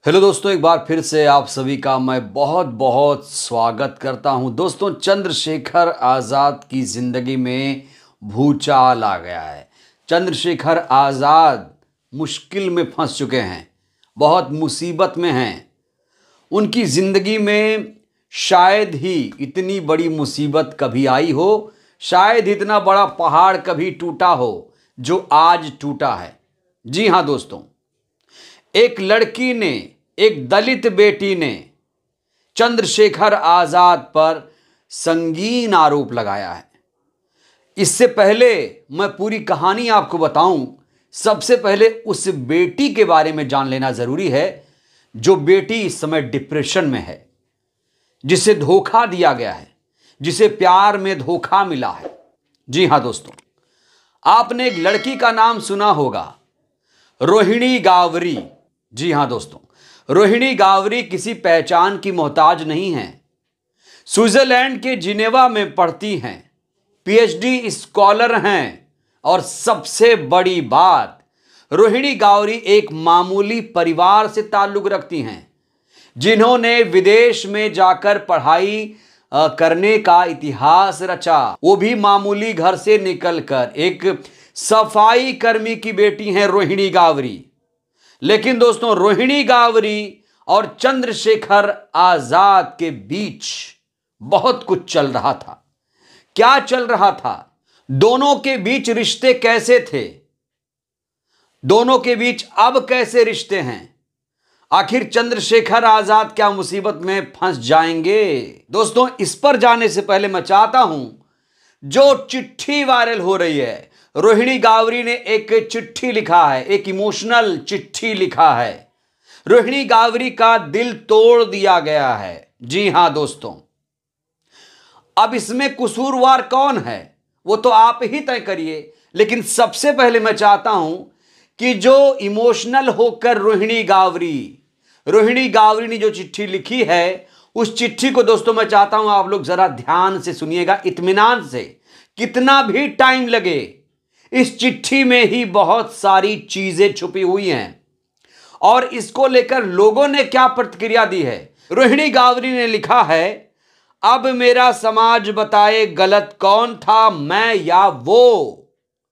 Hello दोस्तों, एक बार फिर से आप सभी का मैं बहुत बहुत स्वागत करता हूं। दोस्तों, चंद्रशेखर आज़ाद की ज़िंदगी में भूचाल आ गया है। चंद्रशेखर आज़ाद मुश्किल में फंस चुके हैं, बहुत मुसीबत में हैं। उनकी ज़िंदगी में शायद ही इतनी बड़ी मुसीबत कभी आई हो, शायद इतना बड़ा पहाड़ कभी टूटा हो जो आज टूटा है। जी हाँ दोस्तों, एक लड़की ने, एक दलित बेटी ने चंद्रशेखर आज़ाद पर संगीन आरोप लगाया है। इससे पहले मैं पूरी कहानी आपको बताऊं, सबसे पहले उस बेटी के बारे में जान लेना जरूरी है, जो बेटी इस समय डिप्रेशन में है, जिसे धोखा दिया गया है, जिसे प्यार में धोखा मिला है। जी हां दोस्तों, आपने एक लड़की का नाम सुना होगा, रोहिणी गावरी। जी हां दोस्तों, रोहिणी गावरी किसी पहचान की मोहताज नहीं है। स्विट्जरलैंड के जिनेवा में पढ़ती हैं, पीएचडी स्कॉलर हैं, और सबसे बड़ी बात, रोहिणी गावरी एक मामूली परिवार से ताल्लुक रखती हैं, जिन्होंने विदेश में जाकर पढ़ाई करने का इतिहास रचा। वो भी मामूली घर से निकलकर एक सफाई कर्मी की बेटी हैं रोहिणी गावरी। लेकिन दोस्तों, रोहिणी गावरी और चंद्रशेखर आजाद के बीच बहुत कुछ चल रहा था। क्या चल रहा था? दोनों के बीच रिश्ते कैसे थे? दोनों के बीच अब कैसे रिश्ते हैं? आखिर चंद्रशेखर आजाद क्या मुसीबत में फंस जाएंगे? दोस्तों, इस पर जाने से पहले मैं चाहता हूं, जो चिट्ठी वायरल हो रही है, रोहिणी गावरी ने एक चिट्ठी लिखा है, एक इमोशनल चिट्ठी लिखा है। रोहिणी गावरी का दिल तोड़ दिया गया है। जी हां दोस्तों, अब इसमें कसूरवार कौन है वो तो आप ही तय करिए। लेकिन सबसे पहले मैं चाहता हूं कि जो इमोशनल होकर रोहिणी गावरी ने जो चिट्ठी लिखी है, उस चिट्ठी को दोस्तों मैं चाहता हूं आप लोग जरा ध्यान से सुनिएगा, इत्मीनान से। कितना भी टाइम लगे, इस चिट्ठी में ही बहुत सारी चीजें छुपी हुई हैं, और इसको लेकर लोगों ने क्या प्रतिक्रिया दी है। रोहिणी गावरी ने लिखा है, अब मेरा समाज बताए गलत कौन था, मैं या वो।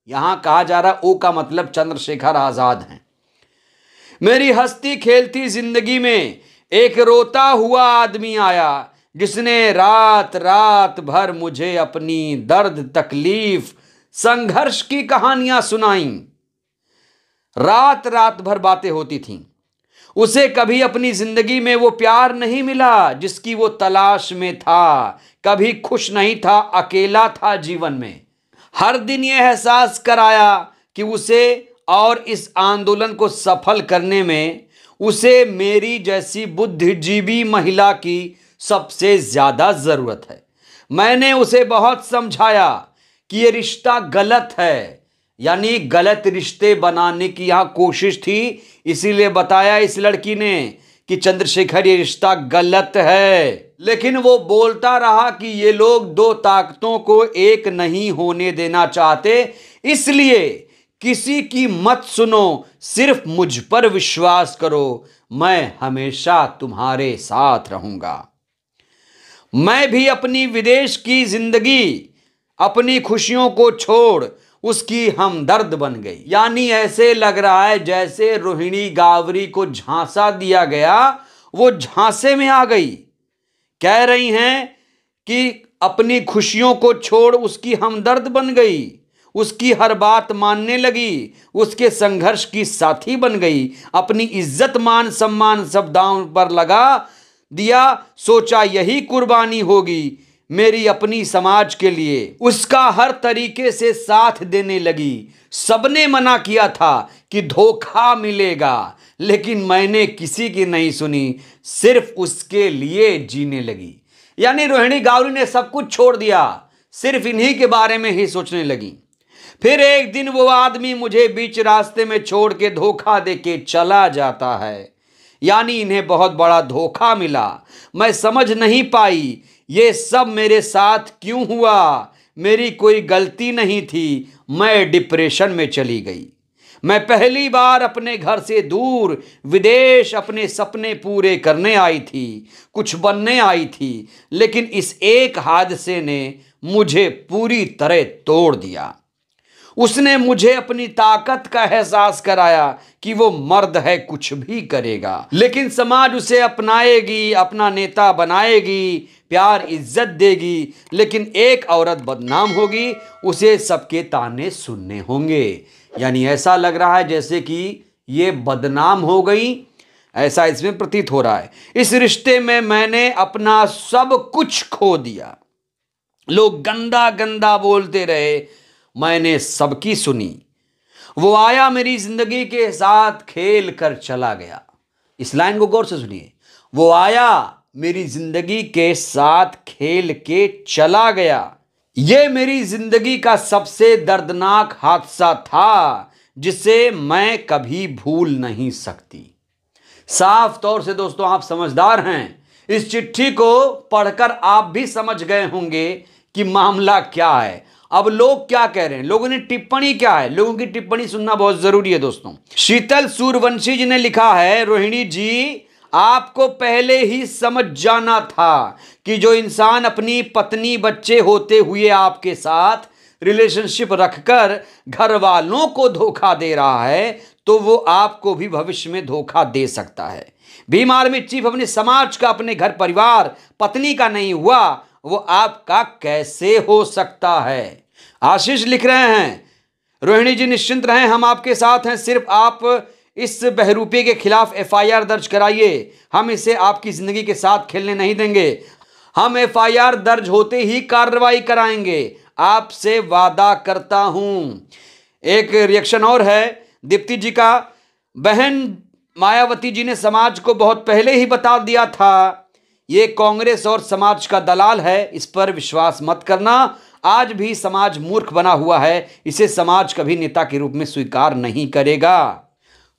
यहां कहा जा रहा, ओ का मतलब चंद्रशेखर आजाद हैं। मेरी हंसती खेलती जिंदगी में एक रोता हुआ आदमी आया, जिसने रात रात भर मुझे अपनी दर्द, तकलीफ, संघर्ष की कहानियां सुनाई। रात रात भर बातें होती थीं। उसे कभी अपनी जिंदगी में वो प्यार नहीं मिला जिसकी वो तलाश में था, कभी खुश नहीं था, अकेला था जीवन में। हर दिन ये एहसास कराया कि उसे और इस आंदोलन को सफल करने में उसे मेरी जैसी बुद्धिजीवी महिला की सबसे ज्यादा जरूरत है। मैंने उसे बहुत समझाया कि ये रिश्ता गलत है, यानी गलत रिश्ते बनाने की यहां कोशिश थी। इसीलिए बताया इस लड़की ने कि चंद्रशेखर, ये रिश्ता गलत है। लेकिन वो बोलता रहा कि ये लोग दो ताकतों को एक नहीं होने देना चाहते, इसलिए किसी की मत सुनो, सिर्फ मुझ पर विश्वास करो, मैं हमेशा तुम्हारे साथ रहूंगा। मैं भी अपनी विदेश की जिंदगी, अपनी खुशियों को छोड़ उसकी हमदर्द बन गई। यानी ऐसे लग रहा है जैसे रोहिणी गावरी को झांसा दिया गया, वो झांसे में आ गई। कह रही हैं कि अपनी खुशियों को छोड़ उसकी हमदर्द बन गई, उसकी हर बात मानने लगी, उसके संघर्ष की साथी बन गई, अपनी इज्जत मान सम्मान सब दांव पर लगा दिया। सोचा यही कुर्बानी होगी मेरी अपनी समाज के लिए, उसका हर तरीके से साथ देने लगी। सबने मना किया था कि धोखा मिलेगा, लेकिन मैंने किसी की नहीं सुनी, सिर्फ उसके लिए जीने लगी। यानी रोहिणी गावरी ने सब कुछ छोड़ दिया, सिर्फ इन्हीं के बारे में ही सोचने लगी। फिर एक दिन वो आदमी मुझे बीच रास्ते में छोड़ के धोखा देके चला जाता है। यानी इन्हें बहुत बड़ा धोखा मिला। मैं समझ नहीं पाई ये सब मेरे साथ क्यों हुआ, मेरी कोई गलती नहीं थी। मैं डिप्रेशन में चली गई। मैं पहली बार अपने घर से दूर विदेश अपने सपने पूरे करने आई थी, कुछ बनने आई थी, लेकिन इस एक हादसे ने मुझे पूरी तरह तोड़ दिया। उसने मुझे अपनी ताकत का एहसास कराया कि वो मर्द है, कुछ भी करेगा, लेकिन समाज उसे अपनाएगी, अपना नेता बनाएगी, प्यार इज्जत देगी, लेकिन एक औरत बदनाम होगी, उसे सबके ताने सुनने होंगे। यानी ऐसा लग रहा है जैसे कि ये बदनाम हो गई, ऐसा इसमें प्रतीत हो रहा है। इस रिश्ते में मैंने अपना सब कुछ खो दिया। लोग गंदा गंदा बोलते रहे, मैंने सबकी सुनी। वो आया मेरी जिंदगी के साथ खेल कर चला गया। इस लाइन को गौर से सुनिए। वो आया मेरी जिंदगी के साथ खेल के चला गया। ये मेरी जिंदगी का सबसे दर्दनाक हादसा था जिसे मैं कभी भूल नहीं सकती। साफ तौर से दोस्तों आप समझदार हैं। इस चिट्ठी को पढ़कर आप भी समझ गए होंगे कि मामला क्या है। अब लोग क्या कह रहे हैं, लोगों ने टिप्पणी क्या है, लोगों की टिप्पणी सुनना बहुत जरूरी है दोस्तों। शीतल सूर्यवंशी जी ने लिखा है, रोहिणी जी आपको पहले ही समझ जाना था कि जो इंसान अपनी पत्नी बच्चे होते हुए आपके साथ रिलेशनशिप रखकर घर वालों को धोखा दे रहा है तो वो आपको भी भविष्य में धोखा दे सकता है। भीम आर्मी चीफ अपने समाज का, अपने घर परिवार, पत्नी का नहीं हुआ, वो आपका कैसे हो सकता है। आशीष लिख रहे हैं, रोहिणी जी निश्चिंत रहें, हम आपके साथ हैं। सिर्फ आप इस बहरूपी के खिलाफ एफआईआर दर्ज कराइए, हम इसे आपकी जिंदगी के साथ खेलने नहीं देंगे। हम एफआईआर दर्ज होते ही कार्रवाई कराएंगे, आपसे वादा करता हूं। एक रिएक्शन और है दीप्ति जी का, बहन मायावती जी ने समाज को बहुत पहले ही बता दिया था, ये कांग्रेस और समाज का दलाल है, इस पर विश्वास मत करना। आज भी समाज मूर्ख बना हुआ है, इसे समाज कभी नेता के रूप में स्वीकार नहीं करेगा।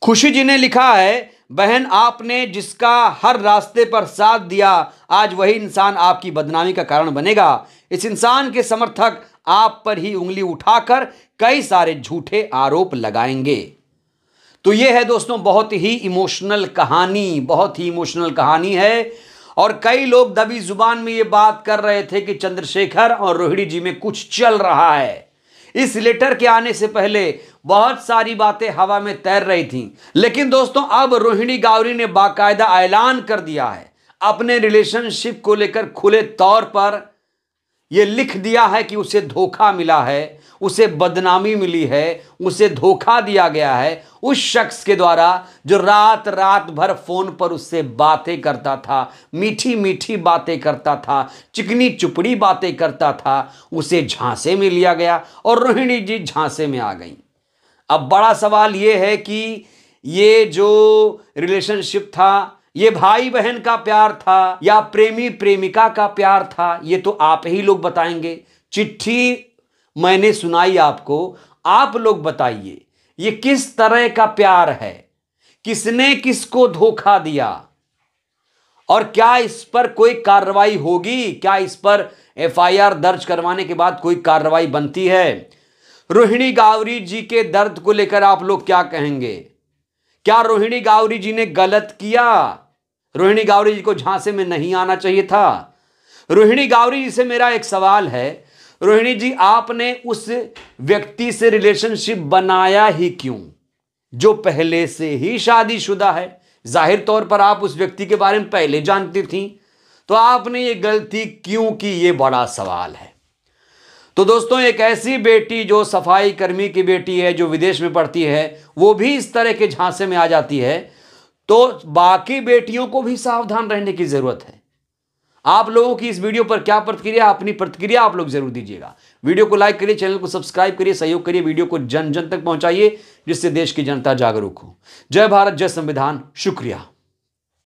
खुशी जी ने लिखा है, बहन आपने जिसका हर रास्ते पर साथ दिया, आज वही इंसान आपकी बदनामी का कारण बनेगा। इस इंसान के समर्थक आप पर ही उंगली उठाकर कई सारे झूठे आरोप लगाएंगे। तो यह है दोस्तों बहुत ही इमोशनल कहानी, बहुत ही इमोशनल कहानी है। और कई लोग दबी जुबान में ये बात कर रहे थे कि चंद्रशेखर और रोहिणी जी में कुछ चल रहा है। इस लेटर के आने से पहले बहुत सारी बातें हवा में तैर रही थीं, लेकिन दोस्तों अब रोहिणी गावरी ने बाकायदा ऐलान कर दिया है, अपने रिलेशनशिप को लेकर खुले तौर पर यह लिख दिया है कि उसे धोखा मिला है, उसे बदनामी मिली है, उसे धोखा दिया गया है उस शख्स के द्वारा जो रात रात भर फोन पर उससे बातें करता था, मीठी मीठी बातें करता था, चिकनी चुपड़ी बातें करता था। उसे झांसे में लिया गया और रोहिणी जी झांसे में आ गई। अब बड़ा सवाल यह है कि ये जो रिलेशनशिप था, ये भाई बहन का प्यार था या प्रेमी प्रेमिका का प्यार था, ये तो आप ही लोग बताएंगे। चिट्ठी मैंने सुनाई आपको, आप लोग बताइए ये किस तरह का प्यार है, किसने किसको धोखा दिया और क्या इस पर कोई कार्रवाई होगी, क्या इस पर एफआईआर दर्ज करवाने के बाद कोई कार्रवाई बनती है। रोहिणी गावरी जी के दर्द को लेकर आप लोग क्या कहेंगे, क्या रोहिणी गावरी जी ने गलत किया, रोहिणी गावरी जी को झांसे में नहीं आना चाहिए था। रोहिणी गावरी जी से मेरा एक सवाल है, रोहिणी जी आपने उस व्यक्ति से रिलेशनशिप बनाया ही क्यों जो पहले से ही शादीशुदा है। जाहिर तौर पर आप उस व्यक्ति के बारे में पहले जानती थी, तो आपने ये गलती क्यों की, ये बड़ा सवाल है। तो दोस्तों एक ऐसी बेटी जो सफाई कर्मी की बेटी है, जो विदेश में पढ़ती है, वो भी इस तरह के झांसे में आ जाती है, तो बाकी बेटियों को भी सावधान रहने की जरूरत है। आप लोगों की इस वीडियो पर क्या प्रतिक्रिया, अपनी प्रतिक्रिया आप लोग जरूर दीजिएगा। वीडियो को लाइक करिए, चैनल को सब्सक्राइब करिए, सहयोग करिए, वीडियो को जन जन तक पहुंचाइए जिससे देश की जनता जागरूक हो। जय भारत, जय संविधान, शुक्रिया।